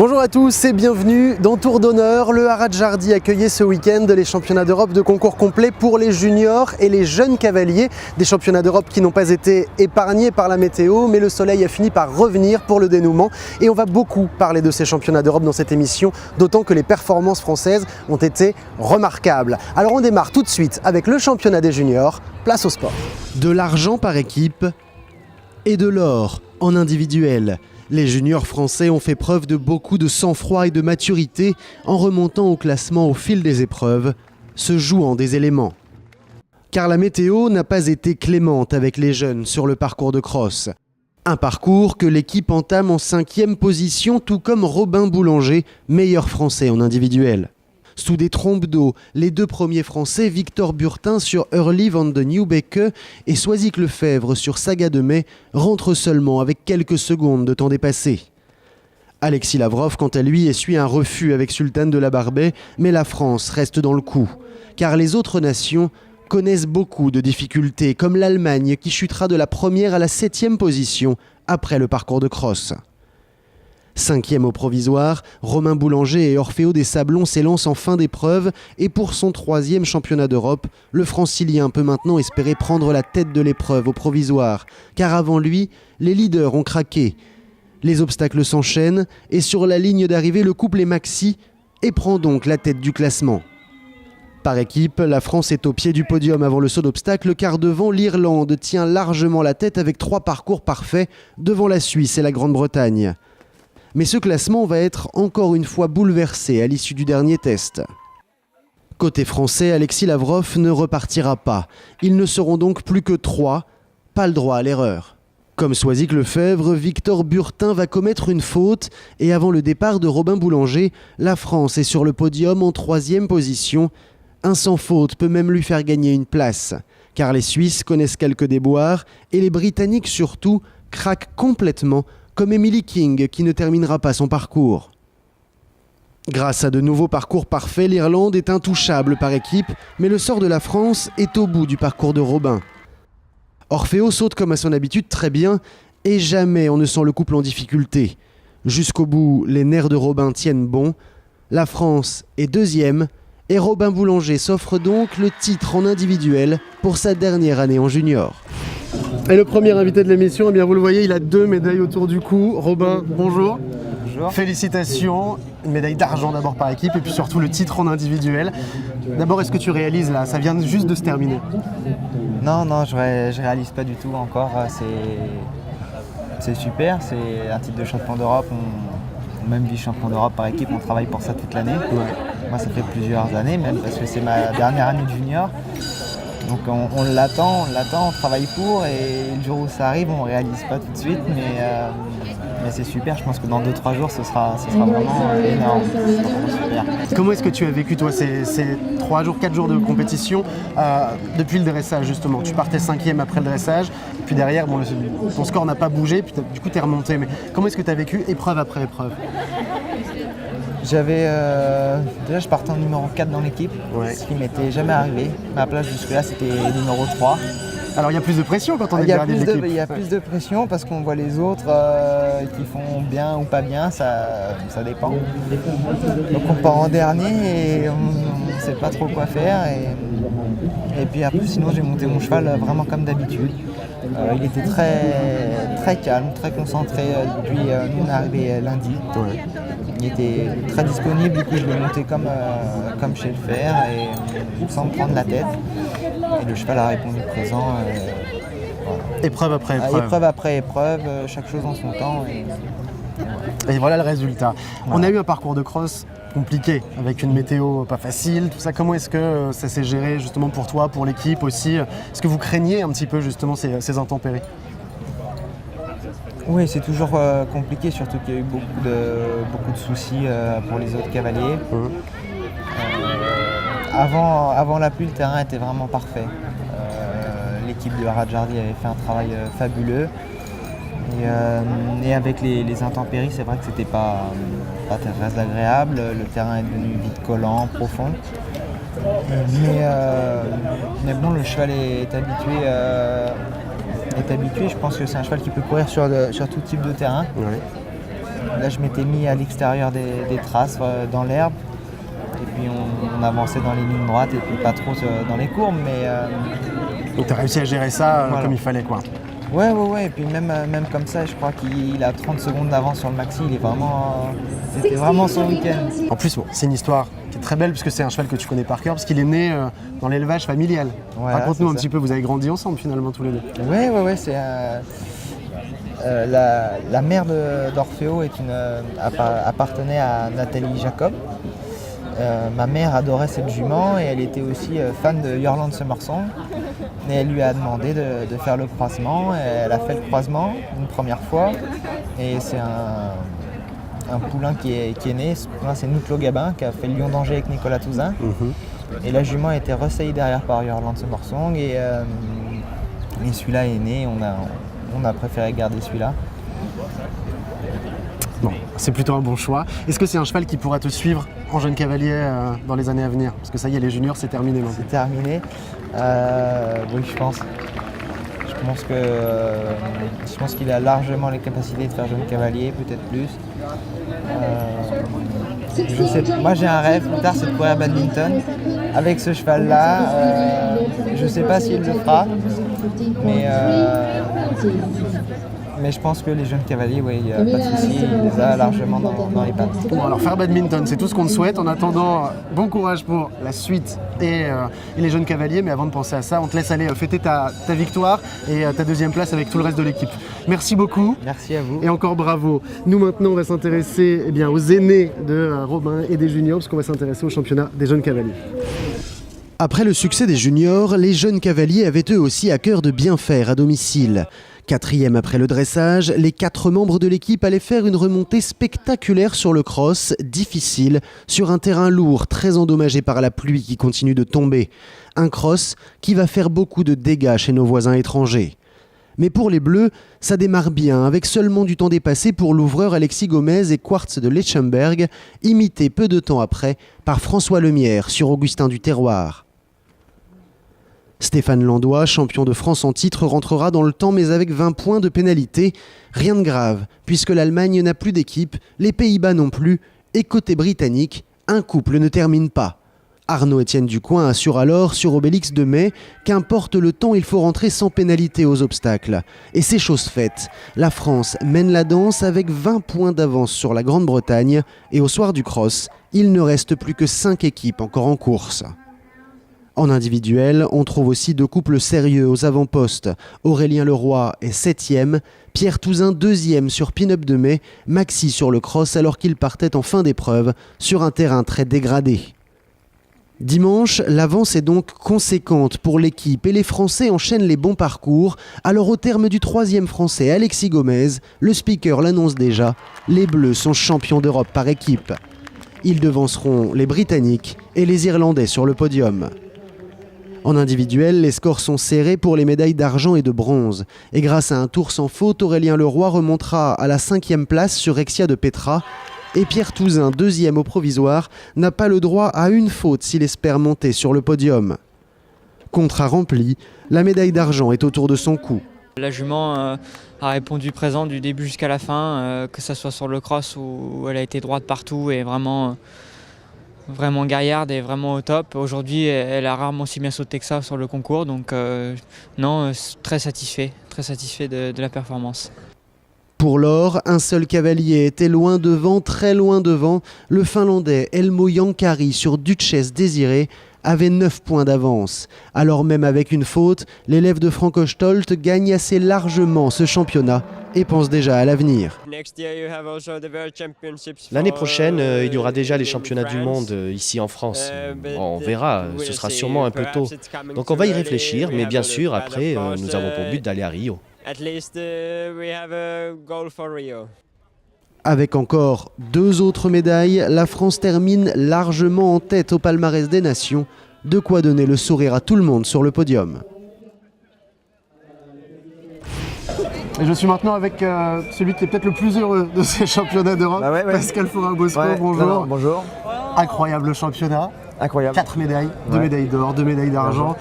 Bonjour à tous et bienvenue dans Tour d'honneur. Le Haras Jardy accueillait ce week-end les championnats d'Europe de concours complet pour les juniors et les jeunes cavaliers. Des championnats d'Europe qui n'ont pas été épargnés par la météo, mais le soleil a fini par revenir pour le dénouement. Et on va beaucoup parler de ces championnats d'Europe dans cette émission, d'autant que les performances françaises ont été remarquables. Alors on démarre tout de suite avec le championnat des juniors. Place au sport. De l'argent par équipe et de l'or en individuel. Les juniors français ont fait preuve de beaucoup de sang-froid et de maturité en remontant au classement au fil des épreuves, se jouant des éléments. Car la météo n'a pas été clémente avec les jeunes sur le parcours de cross. Un parcours que l'équipe entame en 5e position, tout comme Robin Boulanger, meilleur français en individuel. Sous des trompes d'eau, les deux premiers Français, Victor Burtin sur Early van de Nieuwbeke et Soisic Lefebvre sur Saga de Mai, rentrent seulement avec quelques secondes de temps dépassé. Alexis Lavrov, quant à lui, essuie un refus avec Sultan de la Barbet, mais la France reste dans le coup. Car les autres nations connaissent beaucoup de difficultés, comme l'Allemagne qui chutera de la 1re à la 7e position après le parcours de cross. 5e au provisoire, Romain Boulanger et Orfeo des Sablons s'élancent en fin d'épreuve et pour son 3e championnat d'Europe, le francilien peut maintenant espérer prendre la tête de l'épreuve au provisoire, car avant lui, les leaders ont craqué. Les obstacles s'enchaînent et sur la ligne d'arrivée, le couple est maxi et prend donc la tête du classement. Par équipe, la France est au pied du podium avant le saut d'obstacle car devant, l'Irlande tient largement la tête avec 3 parcours parfaits devant la Suisse et la Grande-Bretagne. Mais ce classement va être encore une fois bouleversé à l'issue du dernier test. Côté français, Alexis Lavrov ne repartira pas. Ils ne seront donc plus que 3, pas le droit à l'erreur. Comme Soisic Lefebvre, Victor Burtin va commettre une faute et avant le départ de Robin Boulanger, la France est sur le podium en 3e position. Un sans faute peut même lui faire gagner une place, car les Suisses connaissent quelques déboires et les Britanniques surtout craquent complètement comme Emily King qui ne terminera pas son parcours. Grâce à de nouveaux parcours parfaits, l'Irlande est intouchable par équipe, mais le sort de la France est au bout du parcours de Robin. Orfeo saute comme à son habitude très bien et jamais on ne sent le couple en difficulté. Jusqu'au bout, les nerfs de Robin tiennent bon. La France est 2e et Robin Boulanger s'offre donc le titre en individuel pour sa dernière année en junior. Et le premier invité de l'émission, eh bien vous le voyez, il a 2 médailles autour du cou. Robin, bonjour. Bonjour. Félicitations. Une médaille d'argent d'abord par équipe et puis surtout le titre en individuel. D'abord, est-ce que tu réalises là, ça vient juste de se terminer? Non, je réalise pas du tout encore. C'est super, c'est un titre de champion d'Europe. Même vice-champion d'Europe par équipe, on travaille pour ça toute l'année. Ouais. Moi, ça fait plusieurs années même parce que c'est ma dernière année de junior. Donc on l'attend, on travaille pour et le jour où ça arrive, on ne réalise pas tout de suite, mais c'est super. Je pense que dans 2-3 jours, ce sera vraiment énorme. C'est vraiment super. Comment est-ce que tu as vécu toi ces 3 jours, 4 jours de compétition depuis le dressage justement? Tu partais 5e après le dressage, puis derrière, bon, ton score n'a pas bougé, puis du coup tu es remonté. Mais comment est-ce que tu as vécu épreuve après épreuve? Déjà, je partais en numéro 4 dans l'équipe, Ouais. ce qui m'était jamais arrivé. Ma place jusque-là, c'était numéro 3. Alors il y a plus de pression quand on est Il y a dernier de l'équipe. il y a plus de pression parce qu'on voit les autres qui font bien ou pas bien, ça dépend. Donc on part en dernier et on ne sait pas trop quoi faire. Et puis après, sinon j'ai monté mon cheval vraiment comme d'habitude. Il était très calme, très concentré depuis nous on est arrivé lundi. Ouais. Il était très disponible, du coup je l'ai monté comme chez le fer et sans me prendre la tête. Et le cheval a répondu présent. Voilà. Épreuve après épreuve. Épreuve après épreuve, chaque chose en son temps. Et voilà le résultat. Voilà. On a eu un parcours de cross compliqué, avec une météo pas facile, tout ça. Comment est-ce que ça s'est géré justement pour toi, pour l'équipe aussi? Est-ce que vous craigniez un petit peu justement ces intempéries? Oui, c'est toujours compliqué, surtout qu'il y a eu beaucoup de soucis pour les autres cavaliers. Avant la pluie, le terrain était vraiment parfait. L'équipe de Haras Jardy avait fait un travail fabuleux. Et avec les intempéries, c'est vrai que c'était pas très agréable. Le terrain est devenu vite collant, profond. Mais bon, le cheval est habitué. Je pense que c'est un cheval qui peut courir sur tout type de terrain. Ouais. Là, je m'étais mis à l'extérieur des traces, dans l'herbe. Et puis on avançait dans les lignes droites et puis pas trop dans les courbes. Mais, Donc tu as réussi à gérer ça voilà. comme il fallait, quoi. Ouais. Et puis même comme ça, je crois qu'il a 30 secondes d'avance sur le maxi. C'était vraiment son week-end. En plus, bon, c'est une histoire qui est très belle parce que c'est un cheval que tu connais par cœur parce qu'il est né dans l'élevage familial. Voilà, Raconte-nous un c'est petit peu, vous avez grandi ensemble finalement tous les deux. Ouais, c'est la mère d'Orfeo appartenait à Nathalie Jacob. Ma mère adorait cette jument et elle était aussi fan de Yorland Summersong. Et elle lui a demandé de faire le croisement. Et elle a fait le croisement une première fois. Et c'est un poulain qui est né. Ce poulain, c'est Noutlo Gabin qui a fait le Lion d'Angers avec Nicolas Touzin. Et la jument a été ressaillie derrière par Yorland Summersong. Et celui-là est né. On a préféré garder celui-là. Bon, c'est plutôt un bon choix. Est-ce que c'est un cheval qui pourra te suivre en jeune cavalier dans les années à venir? Parce que ça y est, les juniors, c'est terminé maintenant. C'est terminé. Oui, je pense. Je pense qu'il a largement les capacités de faire jeune cavalier, peut-être plus. Je sais, moi j'ai un rêve plus tard, c'est de courir à badminton. Avec ce cheval-là, je ne sais pas s'il le fera, mais je pense que les jeunes cavaliers, il n'y a pas de souci, il les a largement dans les pattes. Bon, alors faire badminton, c'est tout ce qu'on te souhaite. En attendant, bon courage pour la suite et les jeunes cavaliers. Mais avant de penser à ça, on te laisse aller fêter ta victoire et ta deuxième place avec tout le reste de l'équipe. Merci beaucoup. Merci à vous. Et encore bravo. Nous maintenant, on va s'intéresser aux aînés de Robin et des juniors, parce qu'on va s'intéresser au championnat des jeunes cavaliers. Après le succès des juniors, les jeunes cavaliers avaient eux aussi à cœur de bien faire à domicile. 4e après le dressage, les 4 membres de l'équipe allaient faire une remontée spectaculaire sur le cross, difficile, sur un terrain lourd, très endommagé par la pluie qui continue de tomber. Un cross qui va faire beaucoup de dégâts chez nos voisins étrangers. Mais pour les Bleus, ça démarre bien, avec seulement du temps dépassé pour l'ouvreur Alexis Gomez et Quartz de Leichenberg, imité peu de temps après par François Lemierre sur Augustin du Terroir. Stéphane Landois, champion de France en titre, rentrera dans le temps mais avec 20 points de pénalité. Rien de grave, puisque l'Allemagne n'a plus d'équipe, les Pays-Bas non plus, et côté britannique, un couple ne termine pas. Arnaud-Étienne Ducoing assure alors sur Obélix de Mai qu'importe le temps, il faut rentrer sans pénalité aux obstacles. Et c'est chose faite. La France mène la danse avec 20 points d'avance sur la Grande-Bretagne et au soir du cross, il ne reste plus que 5 équipes encore en course. En individuel, on trouve aussi 2 couples sérieux aux avant-postes. Aurélien Leroy est 7e, Pierre Touzin 2e sur Pin-Up de Mai, Maxi sur le cross alors qu'il partait en fin d'épreuve sur un terrain très dégradé. Dimanche, l'avance est donc conséquente pour l'équipe et les Français enchaînent les bons parcours. Alors au terme du 3e Français, Alexis Gomez, le speaker l'annonce déjà, les Bleus sont champions d'Europe par équipe. Ils devanceront les Britanniques et les Irlandais sur le podium. En individuel, les scores sont serrés pour les médailles d'argent et de bronze. Et grâce à un tour sans faute, Aurélien Leroy remontera à la 5e place sur Rexia de Petra. Et Pierre Touzin, 2e au provisoire, n'a pas le droit à une faute s'il espère monter sur le podium. Contrat rempli, la médaille d'argent est autour de son cou. La jument a répondu présent du début jusqu'à la fin, que ce soit sur le cross où elle a été droite partout et vraiment gaillarde et vraiment au top. Aujourd'hui, elle a rarement si bien sauté que ça sur le concours, donc très satisfait de la performance. Pour l'or, un seul cavalier était loin devant, très loin devant. Le Finlandais Elmo Jankari sur Duchesse Désirée avait 9 points d'avance. Alors même avec une faute, l'élève de Frank Ostolt gagne assez largement ce championnat et pense déjà à l'avenir. L'année prochaine, il y aura déjà les championnats du monde ici en France. On verra, ce sera sûrement un peu tôt. Donc on va y réfléchir, mais bien sûr, après, nous avons pour but d'aller à Rio. Avec encore 2 autres médailles, la France termine largement en tête au palmarès des nations, de quoi donner le sourire à tout le monde sur le podium. Et je suis maintenant avec celui qui est peut-être le plus heureux de ces championnats d'Europe, Pascal Faurin-Bosco, bonjour. Non, bonjour. Incroyable championnat, Incroyable. 4 médailles, 2 médailles d'or, 2 médailles d'argent.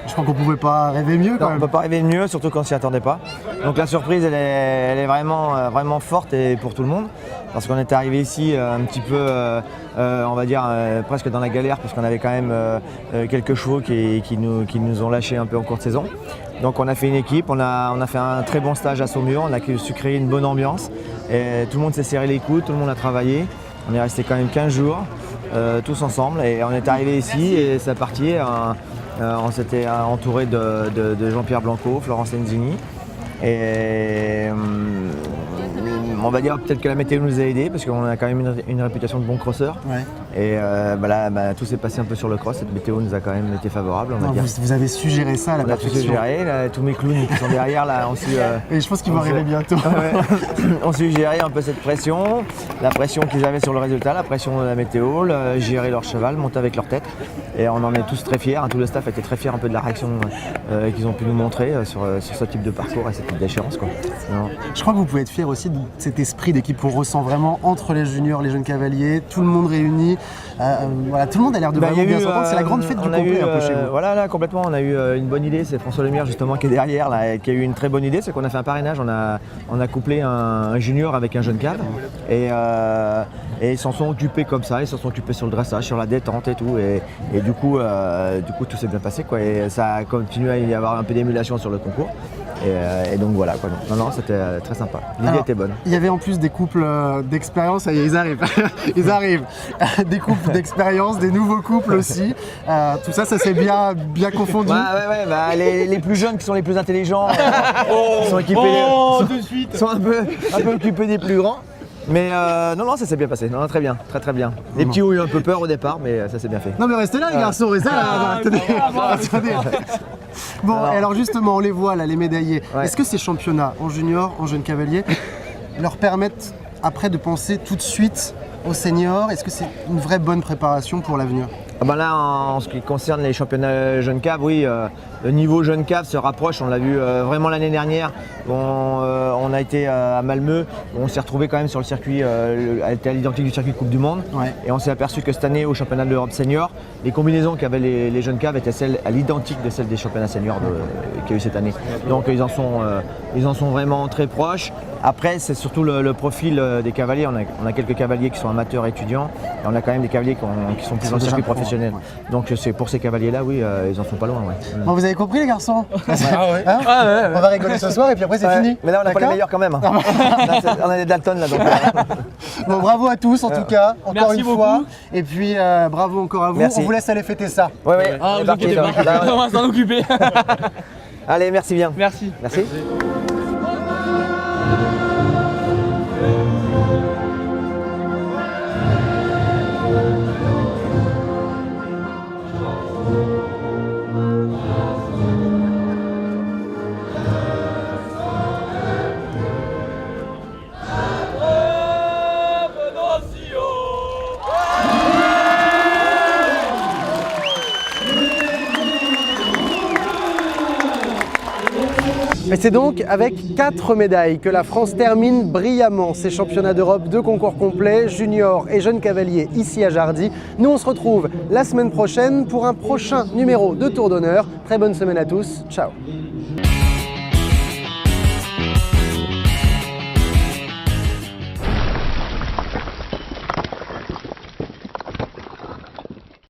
Je crois qu'on ne pouvait pas rêver mieux quand même. On ne peut pas rêver mieux, surtout quand on s'y attendait pas. Donc la surprise, elle est vraiment forte et pour tout le monde. Parce qu'on est arrivé ici un petit peu, on va dire, presque dans la galère, parce qu'on avait quand même quelques chevaux qui nous ont lâchés un peu en cours de saison. Donc on a fait une équipe, on a fait un très bon stage à Saumur, on a su créer une bonne ambiance. Et tout le monde s'est serré les coudes, tout le monde a travaillé. On est resté quand même 15 jours, tous ensemble. Et on est arrivé ici et c'est parti. On s'était entouré de Jean-Pierre Blanco, Florence Enzini. Et on va dire peut-être que la météo nous a aidés parce qu'on a quand même une réputation de bon crosseur. Ouais. Et là, tout s'est passé un peu sur le cross. Cette météo nous a quand même été favorable. Vous avez su gérer ça à la perfection. On a su gérer. Là, tous mes clowns qui sont derrière là, ont su. Et je pense qu'ils vont arriver bientôt. On su gérer un peu cette pression, la pression qu'ils avaient sur le résultat, la pression de la météo, gérer leur cheval, monter avec leur tête. Et on en est tous très fiers. Tout le staff était très fier un peu de la réaction qu'ils ont pu nous montrer sur ce type de parcours et ce type d'échéance. Je crois que vous pouvez être fiers aussi de cet esprit d'équipe qu'on ressent vraiment entre les juniors, les jeunes cavaliers, tout le monde réuni. Voilà, tout le monde a l'air de vraiment bien s'entendre. C'est la grande fête du complet un peu chez vous. Voilà, là, complètement. On a eu une bonne idée. C'est François Lemire justement qui est derrière, là, qui a eu une très bonne idée. C'est qu'on a fait un parrainage. On a couplé un junior avec un jeune cave. Et ils s'en sont occupés comme ça. Ils s'en sont occupés sur le dressage, sur la détente et tout. Et du coup, tout s'est bien passé, quoi. Et ça a continué à y avoir un peu d'émulation sur le concours. Et donc voilà, quoi. Non, c'était très sympa. L'idée était bonne. Il y avait en plus des couples d'expérience, ils arrivent. Ils arrivent. Des couples d'expérience, des nouveaux couples aussi. Tout ça s'est bien confondu. Ouais, les plus jeunes qui sont les plus intelligents sont équipés, sont un peu occupés des plus grands. Mais non, ça s'est bien passé. Non, très bien, très bien. Les petits ont eu un peu peur au départ, mais ça s'est bien fait. Non, mais restez là, les garçons, restez là. Attendez. Bon, et alors justement, on les voit là, les médaillés. Ouais. Est-ce que ces championnats en junior, en jeune cavalier, leur permettent après de penser tout de suite aux seniors? Est-ce que c'est une vraie bonne préparation pour l'avenir? Là, en ce qui concerne les championnats jeunes caves, oui, le niveau jeune cave se rapproche. On l'a vu vraiment l'année dernière. On a été à Malmö. On s'est retrouvé quand même sur le circuit, elle était à l'identique du circuit de Coupe du Monde. Ouais. Et on s'est aperçu que cette année, au championnat de l'Europe senior, les combinaisons qu'avaient les jeunes caves étaient celles à l'identique de celles des championnats seniors qu'il y a eu cette année. Donc ils en sont vraiment très proches. Après, c'est surtout le profil des cavaliers. On a quelques cavaliers qui sont amateurs étudiants. Et on a quand même des cavaliers qui sont plus dans le circuit professionnel. Ouais. Donc c'est pour ces cavaliers-là, oui, ils en sont pas loin. Ouais. Bon, vous avez compris les garçons? Ouais. On va rigoler ce soir et puis après c'est fini. Mais là on n'a pas les meilleurs quand même. Là, on a des Dalton là donc. Bon, bravo à tous en tout cas, encore une fois. Et puis bravo encore à vous. Merci. On vous laisse aller fêter ça. Oui. Vous inquiétez pas, on va s'en occuper. Allez, merci bien. Merci. Et c'est donc avec 4 médailles que la France termine brillamment ces championnats d'Europe de concours complet, juniors et jeunes cavaliers ici à Jardy. Nous on se retrouve la semaine prochaine pour un prochain numéro de Tour d'honneur. Très bonne semaine à tous, ciao.